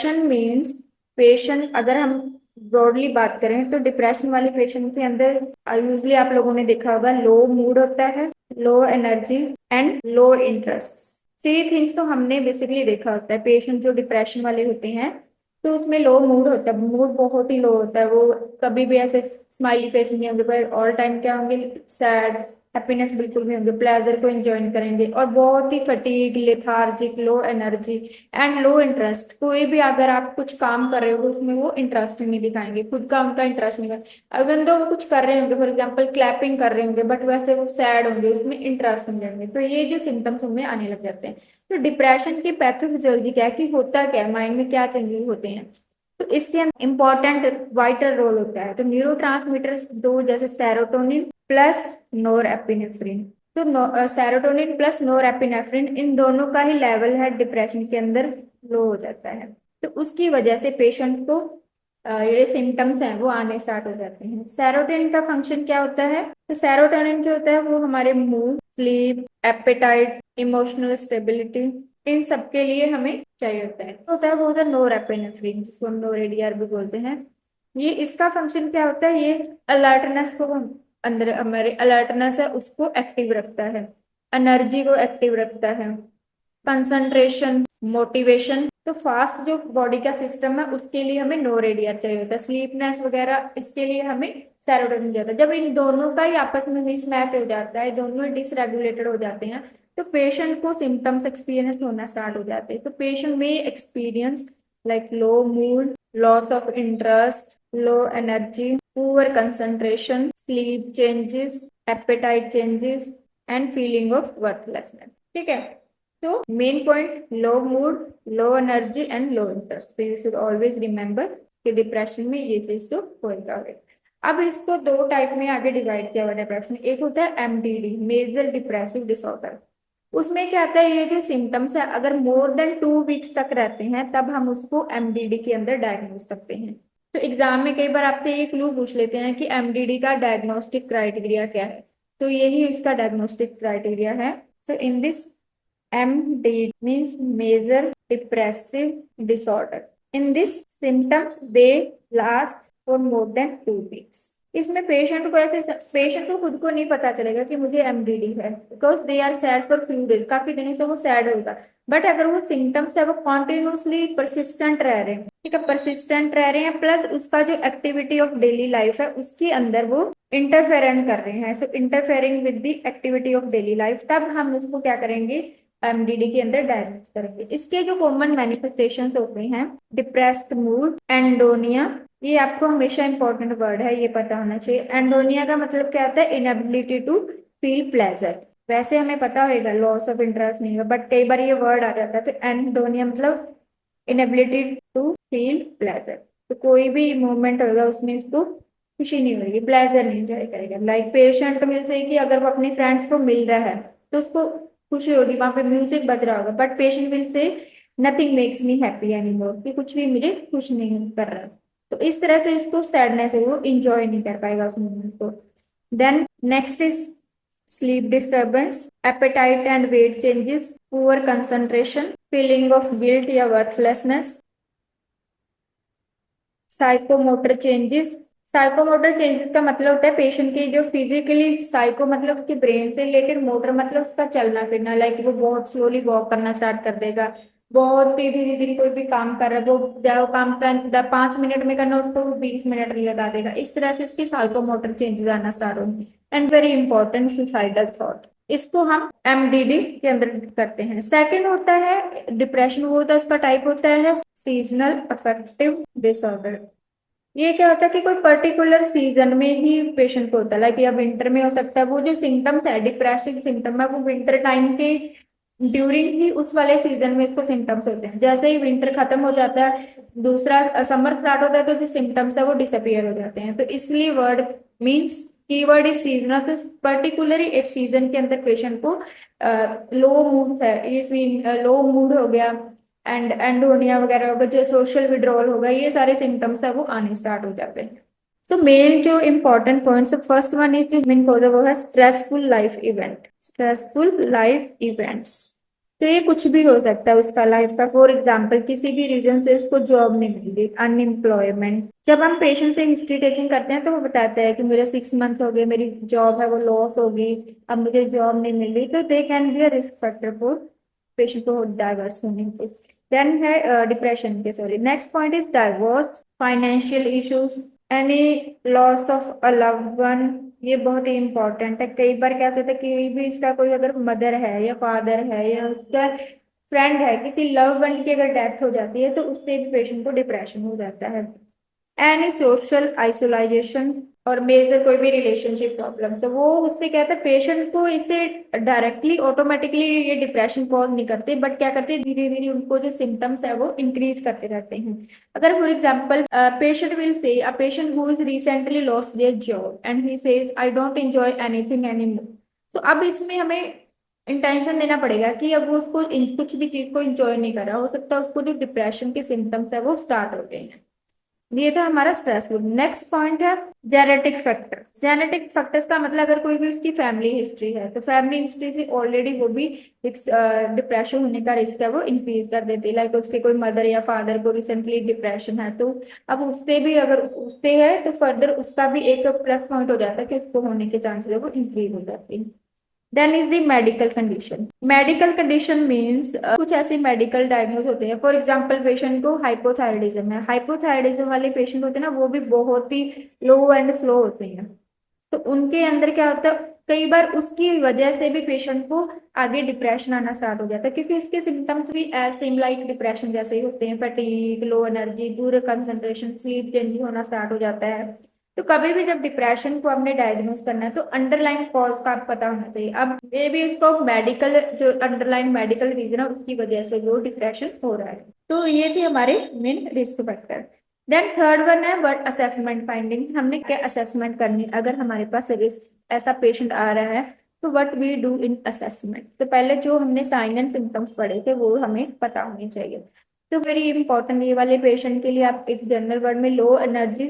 Depression means patient, अगर हम broadly बात करें तो डिप्रेशन वाले पेशेंट के अंदर यूजली आप लोगों ने देखा होगा लो मूड होता है, लो energy and low interest. Three things तो हमने बेसिकली देखा होता है। पेशेंट जो डिप्रेशन वाले होते हैं तो उसमें लो मूड होता है, मूड बहुत ही लो होता है, वो कभी भी ऐसे स्माइली फेस नहीं होंगे, पर ऑल टाइम क्या होंगे, सैड, हैप्पीनेस बिल्कुल नहीं होंगे, प्लेजर को एंजॉय करेंगे, और बहुत ही fatigue, lethargic, low energy and low interest. कोई भी अगर आप कुछ काम कर रहे हो उसमें वो इंटरेस्ट नहीं दिखाएंगे, खुद का उनका इंटरेस्ट नहीं कर, अगर तो वो कुछ कर रहे होंगे, फॉर एग्जाम्पल क्लैपिंग कर रहे होंगे, बट वैसे वो सैड होंगे, उसमें इंटरेस्ट नहीं लेंगे, तो ये जो सिम्टम्स उनमें आने लग जाते हैं। तो डिप्रेशन की पैथोफिजियोलॉजी क्या है, कि होता क्या है, माइंड में क्या चेंजेस होते हैं, तो इसके अंदर इंपॉर्टेंट वाइटल रोल होता है। तो न्यूरोट्रांसमीटर्स दो, जैसे सेरोटोनिन प्लस नोरएपिनेफ्रिन, तो सेरोटोनिन प्लस नोरएपिनेफ्रिन इन दोनों का ही लेवल है डिप्रेशन के अंदर लो हो जाता है, तो उसकी वजह से पेशेंट्स को ये सिम्टम्स हैं वो आने स्टार्ट हो जाते हैं। सेरोटोनिन का फंक्शन क्या होता है, तो सेरोटोनिन जो होता है वो हमारे mood, sleep, appetite, emotional stability, इन सब के लिए हमें चाहिए होता है। तो होता है वो होता है नोरएपिनेफ्रिन, जिसको हम नोरेडीआर भी बोलते हैं। ये इसका फंक्शन क्या होता है, ये अलर्टनेस को अंदर हमारे अलर्टनेस है उसको एक्टिव रखता है, एनर्जी को एक्टिव रखता है, कंसंट्रेशन, मोटिवेशन, तो फास्ट जो बॉडी का सिस्टम है उसके लिए हमें नोरेडियर चाहिए होता है, स्लीपनेस वगैरह इसके लिए हमें सेरोटोनिन चाहिए होता है। जब इन दोनों का ही आपस में मिसमैच हो जाता है, दोनों डिसरेगुलेटेड हो जाते हैं, तो पेशेंट को सिम्टम्स एक्सपीरियंस होना स्टार्ट हो जाते हैं। तो पेशेंट में experience like low mood, loss of interest, low energy, poor concentration, sleep changes, appetite changes and feeling of worthlessness. ठीक है, तो main point, low mood, low energy and low interest, तो यू शुड ऑलवेज रिमेंबर कि depression में ये चीज तो होएगा। अब इसको दो टाइप में आगे डिवाइड किया हुआ डिप्रेशन। एक होता है एमडीडी, मेजर डिप्रेसिव डिसऑर्डर। उसमें क्या आता है, ये जो सिम्टम्स है अगर मोर देन 2 वीक्स तक रहते हैं तब हम उसको एमडीडी के अंदर डायग्नोज करते हैं। तो एग्जाम में कई बार आपसे ये क्लू पूछ लेते हैं कि एमडीडी का डायग्नोस्टिक क्राइटेरिया क्या है, तो यही इसका डायग्नोस्टिक क्राइटेरिया है। So in this MD means major depressive disorder. In this symptoms they last for more than 2 weeks. इसमें पेशेंट को खुद को नहीं पता चलेगा कि मुझे एमडीडी है, because they are sad for few days, काफी दिनों से वो सैड होगा, बट अगर वो सिम्टम्स है वो कॉन्टिन्यूसली परसिस्टेंट रह रहे हैं, ठीक है, परसिस्टेंट रह रहे हैं, प्लस उसका जो एक्टिविटी ऑफ डेली लाइफ है उसके अंदर वो इंटरफेरेंट कर रहे हैं, so interfering with the activity of daily life, तब हम उसको क्या करेंगे, एमडीडी के अंदर डायग्नोज करेंगे। इसके जो कॉमन मैनिफेस्टेशंस होते हैं, डिप्रेस्ड मूड, एंडोनिया, ये आपको हमेशा इंपॉर्टेंट वर्ड है, ये पता होना चाहिए। एंडोनिया का मतलब क्या होता है, इनएबिलिटी टू फील प्लेजर। वैसे हमें पता होगा लॉस ऑफ इंटरेस्ट नहीं होगा, बट कई बार ये वर्ड आ जाता है, तो एंडोनिया मतलब इनएबिलिटी टू फील प्लेजर, तो कोई भी मूवमेंट होगा उसमें उसको खुशी नहीं होगी, प्लेजर नहीं एंजॉय करेगा। लाइक पेशेंट मिल से कि अगर वो अपने फ्रेंड्स को मिल रहा है तो उसको खुशी होगी, वहां पे म्यूजिक बज रहा होगा, बट पेशेंट विल से nothing makes me happy anymore, कि कुछ भी मुझे खुश नहीं कर रहा, तो इस तरह से इसको सैडनेस है, वो इंजॉय नहीं कर पाएगा उस मोमेंट को। Then next is sleep disturbance, appetite and weight changes, poor concentration, feeling of guilt या worthlessness, psychomotor changes. Psychomotor changes का मतलब होता है पेशेंट की जो फिजिकली, साइको मतलब उसके ब्रेन से रिलेटेड, मोटर मतलब उसका चलना फिरना, लाइक वो बहुत स्लोली वॉक करना स्टार्ट कर देगा, बहुत धीरे धीरे कोई भी काम कर रहा है, वो काम 5 मिनट में करना उसको 20 मिनट लगा देगा, इस तरह से उसकी साइकोमोटर चेंजेस आना स्टार्ट होंगे। And very important, suicidal thought, इसको हम एमडीडी के अंदर करते हैं। सेकंड होता है डिप्रेशन, वो होता है उसका टाइप होता है सीजनल अफेक्टिव डिसऑर्डर। ये क्या होता है कि कोई पर्टिकुलर सीजन में ही पेशेंट को होता है, लाइक या विंटर में हो सकता है, वो जो सिम्टम्स है डिप्रेसिव सिम्टम है वो विंटर टाइम के ड्यूरिंग ही उस वाले सीजन में इसको सिम्टम्स होते हैं। जैसे ही विंटर खत्म हो जाता है, दूसरा समर स्टार्ट होता है, तो जो सिम्टम्स है वो डिसअपियर हो जाते हैं। तो इसलिए word means keyword is seasonal, तो पर्टिकुलरली एक सीजन के अंदर पेशेंट को लो मूड है, ये लो मूड हो गया, एंड एंडोनिया वगैरह होगा, जो सोशल विड्रॉल होगा, ये सारे सिम्टम्स है वो आने स्टार्ट हो जाते हैं। सो मेन जो important points, first one is जो मेन कॉज है वो है stressful life event, stressful life events. तो ये कुछ भी हो सकता है उसका लाइफ का। फॉर एग्जाम्पल किसी भी रीजन से उसको जॉब नहीं मिल रही, अनएम्प्लॉयमेंट। जब हम पेशेंट से हिस्ट्री टेकिंग करते हैं तो वो बताता है कि मेरे 6 मंथ हो गए, मेरी जॉब है वो लॉस हो गई, अब मुझे जॉब नहीं मिल रही। तो they can be a risk factor for patient को डाइवर्स होने के। देन है डिप्रेशन के, sorry, next point is divorce, financial issues, any loss of a loved one. ये बहुत ही इंपॉर्टेंट है। कई बार क्या होता है कि भी इसका कोई अगर मदर है या फादर है या उसका फ्रेंड है, किसी लव वन की अगर डेथ हो जाती है तो उससे भी पेशेंट को डिप्रेशन हो जाता है। एनी सोशल आइसोलाइजेशन और मेजर कोई भी रिलेशनशिप प्रॉब्लम, तो वो उससे क्या है, पेशेंट को इसे डायरेक्टली ऑटोमेटिकली ये डिप्रेशन कॉज नहीं करते, बट क्या करते हैं, धीरे धीरे उनको जो सिम्टम्स है वो इंक्रीज करते रहते हैं। अगर for example patient will say a patient who is recently lost their job and he says I don't enjoy anything any more. So अब इसमें हमें इंटेंशन देना पड़ेगा कि अब वो उसको कुछ भी चीज को इंजॉय नहीं कर रहा, हो सकता है उसको जो डिप्रेशन के सिम्टम्स है वो स्टार्ट हो गए हैं। ये था हमारा स्ट्रेसफुल। नेक्स्ट पॉइंट है जेनेटिक फैक्टर। जेनेटिक फैक्टर्स का मतलब अगर कोई भी उसकी फैमिली हिस्ट्री है तो फैमिली हिस्ट्री से ऑलरेडी वो भी डिप्रेशन होने का रिस्क है वो इंक्रीज कर देती है। लाइक उसके कोई मदर या फादर को रिसेंटली डिप्रेशन है तो अब उससे भी अगर उससे है तो फर्दर उसका भी एक प्लस पॉइंट हो जाता है कि उसको होने के चांसेस है वो इंक्रीज हो जाते हैं। Then is the medical condition. Medical condition means कुछ ऐसे मेडिकल डायग्नोज होते हैं। फॉर एग्जांपल पेशेंट को हाइपोथायराइडिज्म है, हाइपोथायराइडिज्म वाले पेशेंट होते हैं ना वो भी बहुत ही लो एंड स्लो होते हैं। तो उनके अंदर क्या होता है, कई बार उसकी वजह से भी पेशेंट को आगे डिप्रेशन आना स्टार्ट हो जाता है, क्योंकि उसके सिम्टम्स भी एज सेम लाइक डिप्रेशन जैसे ही होते हैं। फटीग, लो एनर्जी, पूरे कंसंट्रेशन, स्लीप चेंज होना स्टार्ट हो जाता है। तो कभी भी जब डिप्रेशन को हमने डायग्नोज करना है तो अंडरलाइन कॉज का आपको पता होना चाहिए। अब ये भी उसको मेडिकल, जो अंडरलाइन मेडिकल रीजन है उसकी वजह से वो डिप्रेशन हो रहा है। तो ये थे हमारे main risk factor. Then third one है वर्ड असेसमेंट फाइंडिंग। हमने क्या असेसमेंट करनी अगर हमारे पास रिस्क ऐसा पेशेंट आ रहा है तो what we do in assessment. तो पहले जो हमने साइन एंड सिम्टम्स पढ़े थे वो हमें पता होने चाहिए। तो वेरी इंपॉर्टेंट, ये वाले पेशेंट के लिए आप एक जनरल वर्ड में low energy,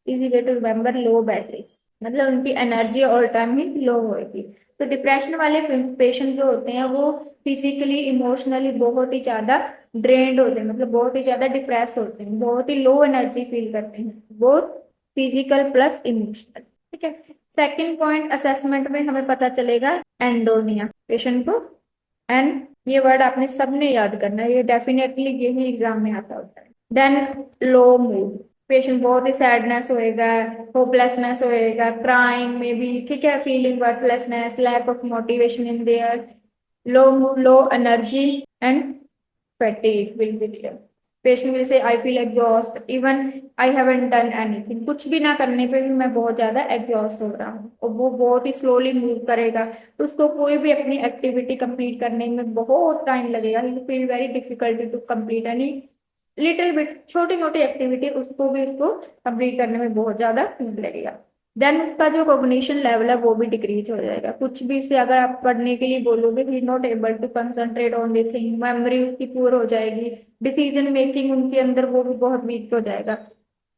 easy way to remember, low batteries, मतलब उनकी एनर्जी ऑल टाइम ही लो होगी। तो डिप्रेशन वाले पेशेंट जो होते हैं वो फिजिकली इमोशनली बहुत ही ज्यादा ड्रेन्ड होते हैं, मतलब बहुत ही ज्यादा डिप्रेस होते हैं, बहुत ही लो एनर्जी फील करते हैं, बोथ फिजिकल प्लस इमोशनल। ठीक है। सेकंड पॉइंट असेसमेंट में हमें पता चलेगा एंडोनिया पेशेंट को। एंड ये वर्ड आपने सबने याद करना है, ये डेफिनेटली यही एग्जाम में आता होता है। देन लो मूड, पेशेंट बहुत ही सैडनेस होएगा, होपलेसनेस होएगा, क्राइंग में भी, ठीक है, feeling worthlessness, lack of motivation in their, low mood, low energy and fatigue will be there. Patient will say I feel exhausted even I haven't done anything। कुछ भी ना करने पे भी मैं बहुत ज्यादा एग्जॉस्ट हो रहा हूँ, और वो बहुत ही स्लोली मूव करेगा तो उसको कोई भी अपनी एक्टिविटी कंप्लीट करने में बहुत टाइम लगेगा। He feel very difficult to complete any little bit, छोटी मोटी एक्टिविटी उसको भी उसको कंप्लीट करने में बहुत ज्यादा टाइम लगेगा। देन उसका जो कॉग्निशन लेवल है वो भी डिक्रीज हो जाएगा। कुछ भी उसे अगर आप पढ़ने के लिए बोलोगे he not able to concentrate on the thing, memory उसकी पुअर हो जाएगी, डिसीजन मेकिंग उनके अंदर वो भी बहुत वीक हो जाएगा।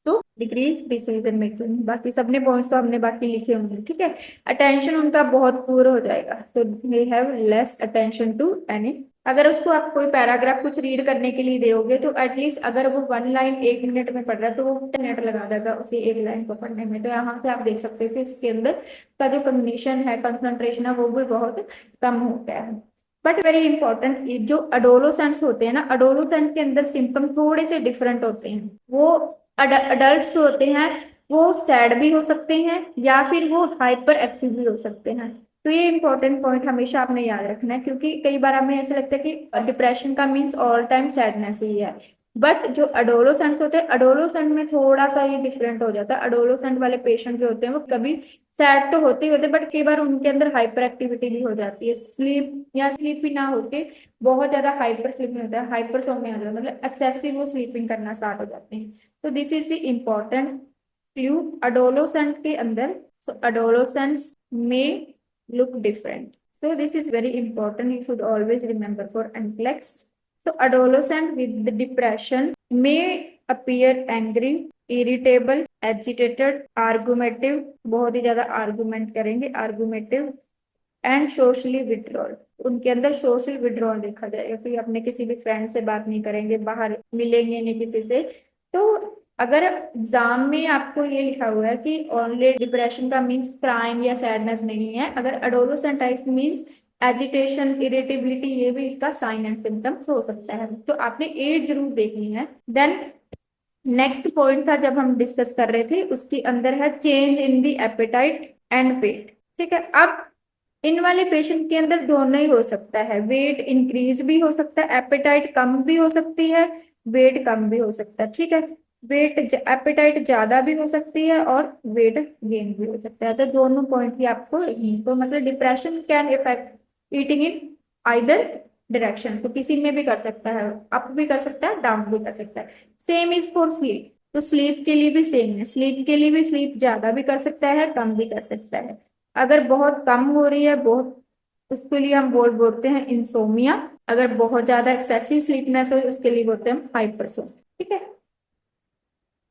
तो डिक्रीज डिसीजन मेकिंग, बाकी सबने पॉइंट्स तो हमने बाकी लिखे होंगे, ठीक है। अटेंशन उनका बहुत पूरा हो जाएगा, so they have less attention to any. अगर उसको आप कोई पैराग्राफ कुछ रीड करने के लिए दोगे तो एटलीस्ट अगर वो 1 लाइन 1 मिनट में पढ़ रहा है तो वो 10 मिनट लगा देगा उसे 1 लाइन को पढ़ने में। तो यहाँ से आप देख सकते हो कि इसके अंदर का जो कॉग्निशन है, कंसंट्रेशन है, वो भी बहुत कम हो गया है। बट वेरी इंपॉर्टेंट, जो अडोलोसेंट्स होते हैं ना, अडोलोसेंट के अंदर सिम्टम थोड़े से डिफरेंट होते हैं। वो अडल्ट होते हैं वो सैड भी हो सकते हैं या फिर वो हाइपर एक्टिव भी हो सकते हैं। तो ये इंपॉर्टेंट पॉइंट हमेशा आपने याद रखना है, क्योंकि कई बार हमें ऐसा लगता है कि डिप्रेशन का मीन्स ऑल टाइम सैडनेस ही है। बट जो अडोलोसेंट्स होते हैं, अडोलोसेंट में थोड़ा सा ये डिफरेंट हो जाता है। अडोलोसेंट वाले पेशेंट जो होते हैं वो कभी सैड तो होते ही होते हैं, बट कई बार उनके अंदर हाइपर एक्टिविटी भी हो जाती है, स्लीप या स्लीप भी ना होके बहुत ज्यादा हाइपर स्लीपिंग होता है, हाइपर सोमिया हो जाता है, मतलब एक्सेसिव वो स्लीपिंग करना स्टार्ट हो जाते हैं। तो this is the important clue adolescent के अंदर। सो अडोलोसेंट्स में look different. So this is very important. You should always remember for NCLEX. So adolescent with the depression may appear angry, irritable, agitated, argumentative, बहुत ही ज्यादा argument करेंगे, argumentative, and socially withdrawal, उनके अंदर social withdrawal देखा जाएगा कि अपने किसी भी फ्रेंड से बात नहीं करेंगे, बाहर मिलेंगे नहीं किसी से। तो अगर एग्जाम में आपको ये लिखा हुआ है कि ओनली डिप्रेशन का मीन्स क्राइम या सैडनेस नहीं है, अगर adolescent type means agitation, irritability, ये भी इसका साइन एंड सिम्टम्स हो सकता है। तो आपने एज जरूर देखनी है। देन नेक्स्ट पॉइंट था जब हम डिस्कस कर रहे थे, उसके अंदर है change in the appetite and weight. ठीक है, अब इन वाले पेशेंट के अंदर दोनों ही हो सकता है, वेट इंक्रीज भी हो सकता है, एपेटाइट कम भी हो सकती है, वेट कम भी हो सकता है। ठीक है, वेट एपेटाइट ज्यादा भी हो सकती है और वेट गेन भी हो सकता है। तो दोनों पॉइंट ही आपको, तो मतलब depression can effect eating in either direction, तो किसी में भी कर सकता है, अप भी कर सकता है, डाउन भी कर सकता है। सेम इज फॉर स्लीप, तो स्लीप के लिए भी सेम है, स्लीप के लिए भी स्लीप ज्यादा भी कर सकता है, कम भी कर सकता है। अगर बहुत कम हो रही है, बहुत, उसके लिए हम बोलते हैं इंसोमिया। अगर बहुत ज्यादा एक्सेसिव स्लीपनेस हो उसके लिए बोलते हैं हम हाइपरसोम। ठीक है,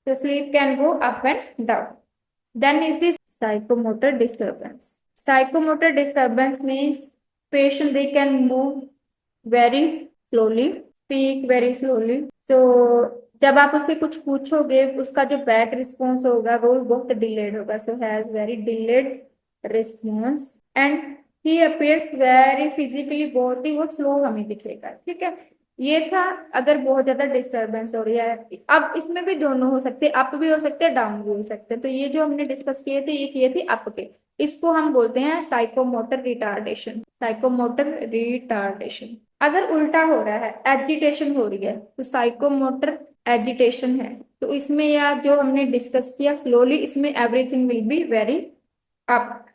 तो sleep can go up and down. Then is this psychomotor disturbance. Psychomotor disturbance means patient they can move very slowly, speak very slowly। तो जब आप उससे कुछ पूछोगे उसका जो बैक रिस्पॉन्स होगा वो बहुत डिलेड होगा, so has very delayed response and he appears very physically, बहुत ही वो स्लो हमें दिखेगा। ठीक है, ये था अगर बहुत ज्यादा डिस्टरबेंस हो रही है। अब इसमें भी दोनों हो सकते हैं, अप भी हो सकते हैं, डाउन भी हो सकते हैं। तो ये जो हमने डिस्कस किए थे ये किए थे अप के, इसको हम बोलते हैं साइकोमोटर रिटार्डेशन, साइकोमोटर रिटार्डेशन। अगर उल्टा हो रहा है, एजिटेशन हो रही है, तो साइकोमोटर एजिटेशन है। तो इसमें या जो हमने डिस्कस किया स्लोली, इसमें everything will be very up.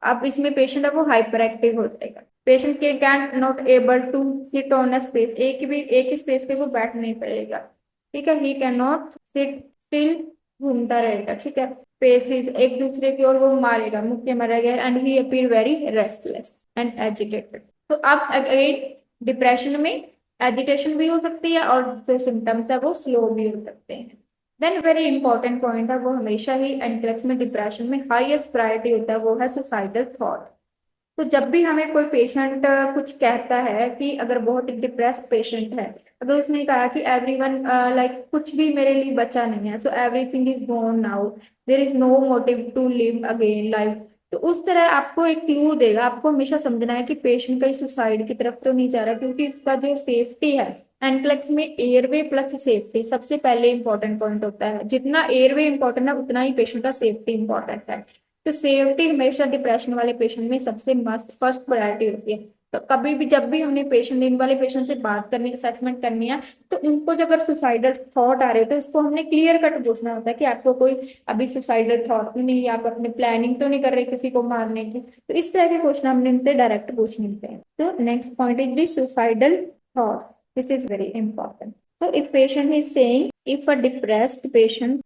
अब इसमें पेशेंट है वो हाइपर एक्टिव हो जाएगा। पेशेंट के can not able to sit on a space, एक ही स्पेस पे वो बैठ नहीं पाएगा। ठीक है, he can not sit still, घूमता रहेगा। ठीक है, पेसेस एक दूसरे की ओर वो मारेगा, मुक्के मारेगा, and he appear very restless and agitated. तो अब अगेन डिप्रेशन में एजिटेशन भी हो सकती है और जो सिम्टम्स है वो स्लो भी हो सकते हैं। देन वेरी इंपॉर्टेंट पॉइंट है, वो हमेशा ही एनक्लेक्स में डिप्रेशन में हाईएस्ट प्रायोरिटी होता है, वो है सुसाइडल थॉट। तो जब भी हमें कोई पेशेंट कुछ कहता है कि अगर बहुत डिप्रेस्ड पेशेंट है, अगर उसने कहा कि एवरीवन लाइक कुछ भी मेरे लिए बचा नहीं है, so everything is gone now, there is no motive to live again life, तो उस तरह आपको एक क्लू देगा। आपको हमेशा समझना है कि पेशेंट कहीं सुसाइड की तरफ तो नहीं जा रहा, क्योंकि उसका जो सेफ्टी है, एनक्लेक्स में एयरवे प्लस सेफ्टी सबसे पहले इंपॉर्टेंट पॉइंट होता है। जितना एयरवे इंपॉर्टेंट है उतना ही पेशेंट का सेफ्टी इंपॉर्टेंट है। तो सेफ्टी हमेशा डिप्रेशन वाले पेशेंट में सबसे मस्ट फर्स्ट प्रायोरिटी होती है। तो कभी भी जब भी हमने पेशेंट, इन वाले पेशेंट से बात करनी, असेसमेंट करनी है, तो उनको जब अगर सुसाइडल थॉट आ रहे हो तो इसको हमने क्लियर कट पूछना होता है कि आपको कोई अभी सुसाइडल थॉट तो नहीं, आप अपने प्लानिंग तो नहीं कर रहे किसी को मारने की। तो इस तरह के क्वेश्चन हमने इनसे डायरेक्ट पूछने होते हैं। तो next point is the suicidal thoughts, this is very important. So if patient is saying, if a depressed patient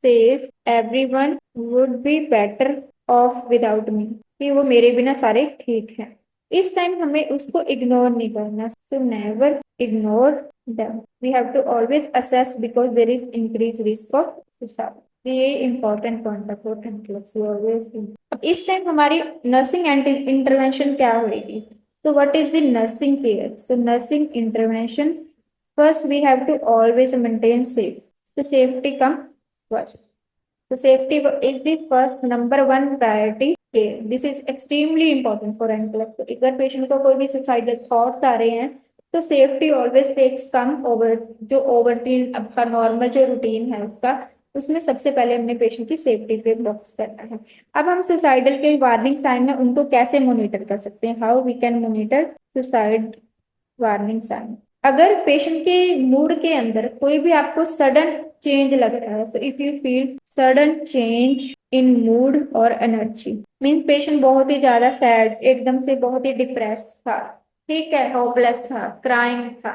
says everyone would be better off without me, कि वो मेरे बिना सारे ठीक हैं, इस टाइम हमें उसको इग्नोर नहीं करना। So never ignore them, we have to always assess because there is increase risk of suicide. ये इंपॉर्टेंट पॉइंट है। अब इस टाइम हमारी नर्सिंग एंड इंटरवेंशन क्या होगी? तो what is the nursing care? So nursing intervention, first we have to always maintain safe, so safety come first. So safety is the first number one priority care. This is extremely important for NCLEX। तो अगर patient को कोई भी suicidal thoughts आ रहे हैं तो safety always takes come over, जो ओवरटीन आपका नॉर्मल जो रूटीन है उसका, उसमें सबसे पहले हमने पेशेंट की सेफ्टी पे फोकस करना है। अब हम सुसाइडल के वार्निंग साइन है उनको कैसे मॉनिटर कर सकते हैं? How we can monitor suicide warning sign? अगर पेशेंट के मूड के अंदर कोई भी आपको सडन चेंज लग रहा है, so if you feel sudden change in mood और एनर्जी, मीन्स पेशेंट बहुत ही ज्यादा सैड, एकदम से बहुत ही डिप्रेस था, ठीक है, होपलेस था, क्राइंग था,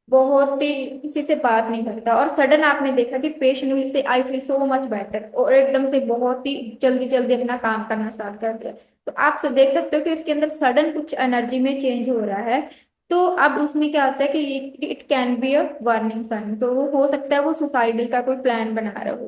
बहुत ही किसी से बात नहीं करता, और सडन आपने देखा कि पेशेंट विल से I feel so much better, और एकदम से बहुत ही जल्दी जल्दी अपना काम करना स्टार्ट कर दिया, तो आप देख सकते हो कि इसके अंदर सडन कुछ एनर्जी में चेंज हो रहा है। तो अब उसमें क्या होता है कि it can be a warning sign, तो वो हो सकता है वो सुसाइडल का कोई प्लान बना रहा हो।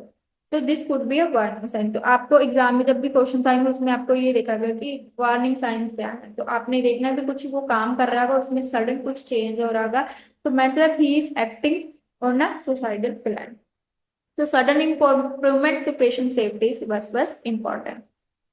तो this could be a warning sign. तो आपको एग्जाम में जब भी क्वेश्चन आएंगे उसमें आपको ये देखा गया कि वार्निंग साइन क्या है, तो आपने देखना है कि कुछ वो काम कर रहा होगा, उसमें सडन कुछ चेंज हो रहा होगा, तो मतलब he is acting on a suicidal plan. तो sudden improvement to patient safety बस इम्पोर्टेंट।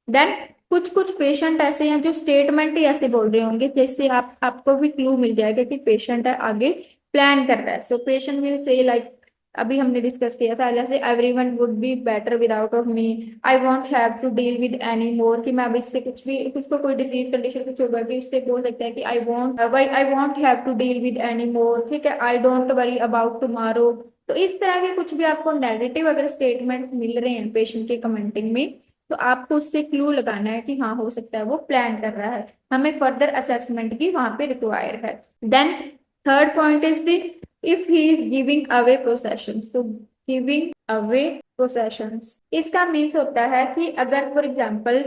देन कुछ कुछ पेशेंट ऐसे हैं जो स्टेटमेंट ही ऐसे बोल रहे होंगे जैसे आपको भी क्लू मिल जाएगा कि पेशेंट है आगे प्लान कर रहा है। So patient will say like, अभी हमने डिस्कस किया था जैसे everyone would be better without of me, I won't have to deal with any more, कि मैं अब इससे कुछ भी, उसको कोई डिजीज कंडीशन कुछ होगा कि उससे बोल सकता है कि I won't have to deal with any more, ठीक है, I don't worry about tomorrow. तो इस तरह के कुछ भी आपको नेगेटिव अगर स्टेटमेंट मिल रहे हैं पेशेंट के कमेंटिंग में, तो आपको उससे क्लू लगाना है कि हाँ हो सकता है वो प्लान कर रहा है, हमें फर्दर असेसमेंट की वहां पे रिक्वायर है। Then third point is the if he is giving away possessions. तो गिविंग अवे पोसेशंस इसका मीन्स होता है कि अगर फॉर एग्जाम्पल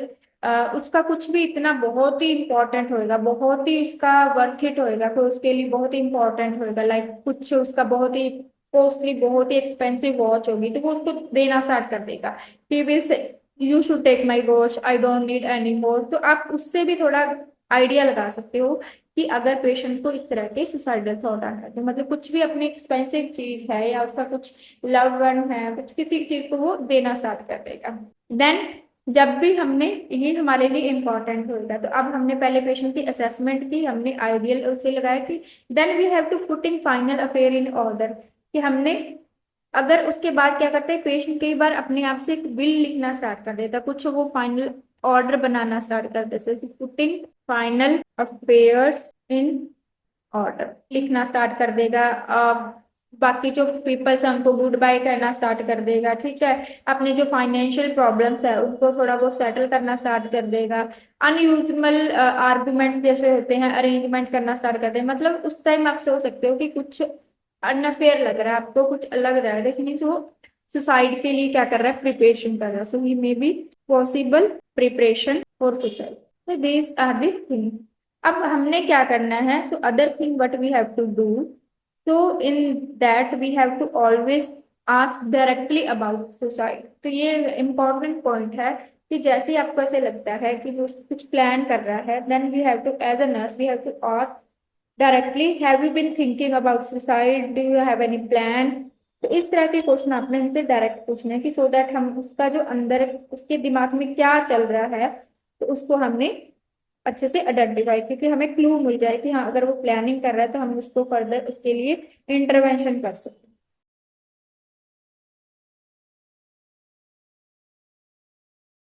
उसका कुछ भी इतना बहुत ही इंपॉर्टेंट होएगा, बहुत ही उसका वर्थ इट होएगा, तो उसके लिए बहुत ही इंपॉर्टेंट होएगा, लाइक कुछ उसका बहुत ही कॉस्टली, बहुत ही एक्सपेंसिव वॉच होगी, तो वो उसको देना स्टार्ट कर देगा। He will say you should take my watch, I don't need any more. तो आप उससे भी थोड़ा आइडिया लगा सकते हो कि अगर पेशेंट को इस तरह के सुसाइडल थॉट आता है, तो मतलब कुछ भी अपनी एक्सपेंसिव चीज है या उसका कुछ लव्ड वन है, कुछ किसी चीज को वो देना स्टार्ट कर देगा। देन जब भी हमने, ये हमारे लिए इंपॉर्टेंट होगा, तो अब हमने पहले पेशेंट की असेसमेंट की, हमने आइडियल उसे लगाया कि then we have to put in final affair in order, कि हमने अगर उसके बाद क्या करते हैं पेशेंट कई बार अपने आप से एक विल लिखना स्टार्ट कर देता है, कुछ वो फाइनल ऑर्डर बनाना स्टार्ट कर देते हैं, putting final affairs in order लिखना स्टार्ट कर देगा। बाकी जो पीपल्स हैं उनको गुड बाय कहना स्टार्ट कर देगा, ठीक है, अपने जो फाइनेंशियल प्रॉब्लम्स है उनको थोड़ा बहुत सेटल करना स्टार्ट कर देगा। अनयूजल आर्गुमेंट जैसे होते हैं अरेंजमेंट करना स्टार्ट कर देगा, मतलब उस टाइम आप सोच सकते हो कि कुछ अनफेयर लग रहा है आपको, कुछ अलग रहा है, लेकिन वो सुसाइड के लिए क्या कर रहा है, प्रिपरेशन कर रहा है। So he may be possible preparation for suicide. so these are the things। अब हमने क्या करना है, so other thing what we have to do, so in that we have to always ask directly about suicide. तो ये important point है कि जैसे ही आपको ऐसे लगता है कि वो कुछ प्लान कर रहा है, then we have to as a nurse we have to ask directly, have you been thinking about suicide, do you have any plan. तो इस तरह के क्वेश्चन आपने उनसे डायरेक्ट पूछने हैं कि सो दैट हम उसका जो अंदर उसके दिमाग में क्या चल रहा है, तो उसको हमने अच्छे से आइडेंटिफाई, क्योंकि हमें क्लू मिल जाए कि हाँ अगर वो प्लानिंग कर रहा है तो हम उसको फर्दर उसके लिए इंटरवेंशन कर सकते हैं।